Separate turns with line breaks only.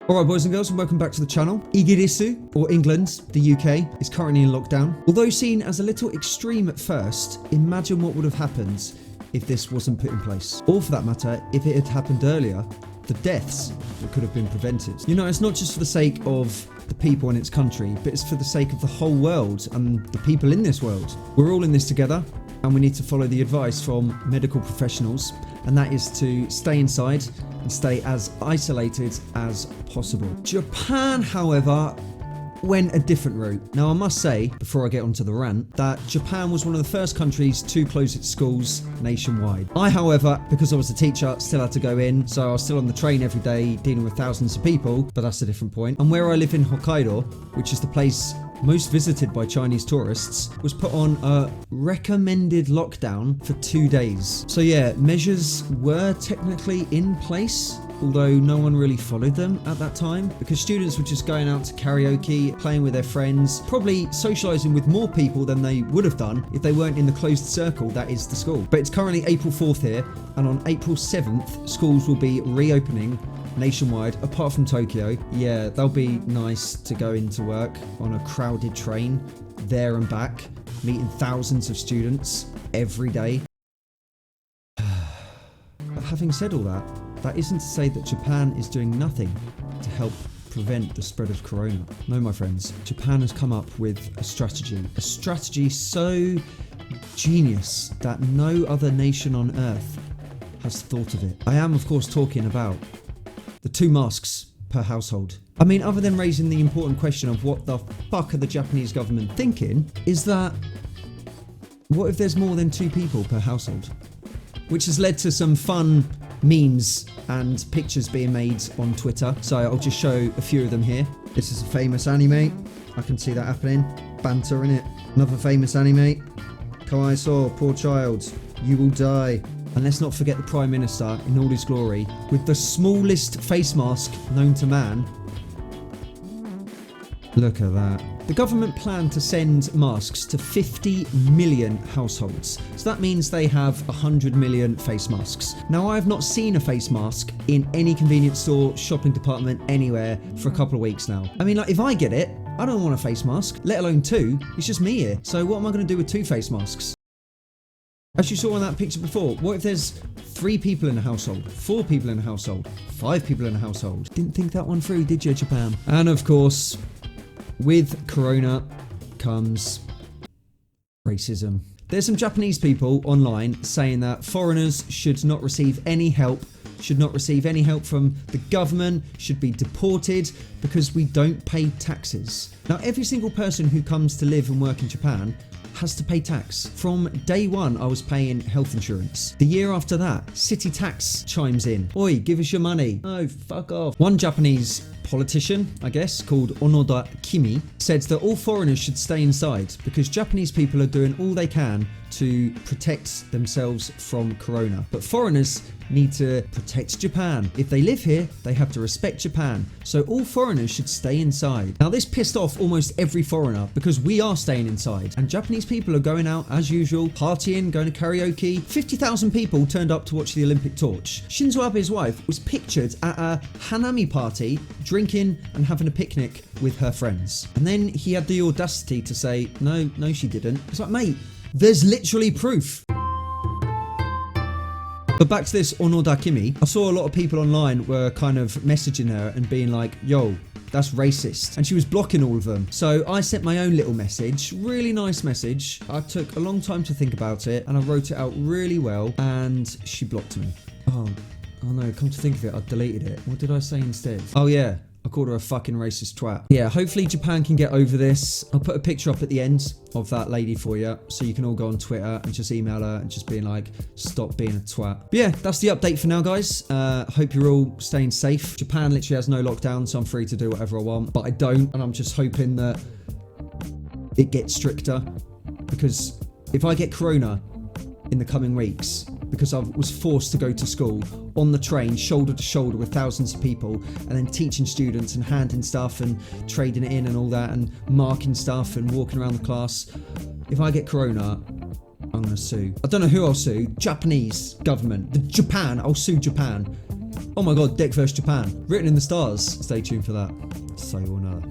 Alright boys and girls, and welcome back to the channel. Igirisu, or England, the UK, is currently in lockdown. Although seen as a little extreme at first, imagine what would have happened if this wasn't put in place. Or for that matter, if it had happened earlier, the deaths that could have been prevented. You know, it's not just for the sake of the people in its country, but it's for the sake of the whole world and the people in this world. We're all in this together, and we need to follow the advice from medical professionals, and that is to stay inside and stay as isolated as possible. Japan, however, went a different route. Now, I must say, before I get onto the rant, that Japan was one of the first countries to close its schools nationwide. I, however, because I was a teacher, still had to go in, so I was still on the train every day dealing with thousands of people, but that's a different point. And where I live in Hokkaido, which is the place most visited by Chinese tourists, was put on a recommended lockdown for 2 days. So yeah, measures were technically in place, although no one really followed them at that time, because students were just going out to karaoke, playing with their friends, probably socialising with more people than they would have done if they weren't in the closed circle that is the school. But it's currently April 4th here, and on April 7th, schools will be reopening nationwide, apart from Tokyo. Yeah, they'll be nice to go into work on a crowded train, there and back, meeting thousands of students every day. But having said all that, that isn't to say that Japan is doing nothing to help prevent the spread of corona. No, my friends, Japan has come up with a strategy so genius that no other nation on earth has thought of it. I am, of course, talking about the 2 masks per household. I mean, other than raising the important question of what the fuck are the Japanese government thinking, is that what if there's more than 2 people per household? Which has led to some fun memes and pictures being made on Twitter. So I'll just show a few of them here. This is a famous anime. I can see that happening. Banter in it. Another famous anime. Kawaii so, poor child. You will die. And let's not forget the Prime Minister in all his glory, with the smallest face mask known to man. Look at that. The government planned to send masks to 50 million households. So that means they have 100 million face masks. Now, I have not seen a face mask in any convenience store, shopping department, anywhere for a couple of weeks now. I mean, like, if I get it, I don't want a face mask, let alone 2. It's just me here. So what am I going to do with 2 face masks? As you saw in that picture before, what if there's 3 people in a household, 4 people in a household, 5 people in a household? Didn't think that one through, did you, Japan? And of course, with Corona comes racism. There's some Japanese people online saying that foreigners should not receive any help from the government, should be deported because we don't pay taxes. Now, every single person who comes to live and work in Japan has to pay tax. From day one, I was paying health insurance. The year after that, city tax chimes in. Oi, give us your money. Oh, fuck off. One Japanese politician, I guess, called Onoda Kimi, said that all foreigners should stay inside because Japanese people are doing all they can to protect themselves from corona. But foreigners need to protect Japan. If they live here, they have to respect Japan. So all foreigners should stay inside. Now, this pissed off almost every foreigner because we are staying inside. And Japanese people are going out as usual, partying, going to karaoke. 50,000 people turned up to watch the Olympic torch. Shinzo Abe's wife was pictured at a hanami party, drinking and having a picnic with her friends. And then he had the audacity to say, no, she didn't. It's like, mate, there's literally proof. But back to this Onoda Kimi, I saw a lot of people online were kind of messaging her and being like, yo, that's racist. And she was blocking all of them. So I sent my own little message, really nice message. I took a long time to think about it and I wrote it out really well, and she blocked me. Oh no, come to think of it, I deleted it. What did I say instead? Oh yeah, I called her a fucking racist twat. Yeah, hopefully Japan can get over this. I'll put a picture up at the end of that lady for you, so you can all go on Twitter and just email her and just being like, stop being a twat. But yeah, that's the update for now, guys. Hope you're all staying safe. Japan literally has no lockdown, so I'm free to do whatever I want, but I don't, and I'm just hoping that it gets stricter, because if I get corona in the coming weeks, because I was forced to go to school on the train, shoulder to shoulder with thousands of people, and then teaching students and handing stuff and trading it in and all that, and marking stuff and walking around the class. If I get corona, I'm gonna sue. I don't know who I'll sue. Japanese government. Japan. I'll sue Japan. Oh my god, Dick vs Japan. Written in the stars. Stay tuned for that. Sayonara.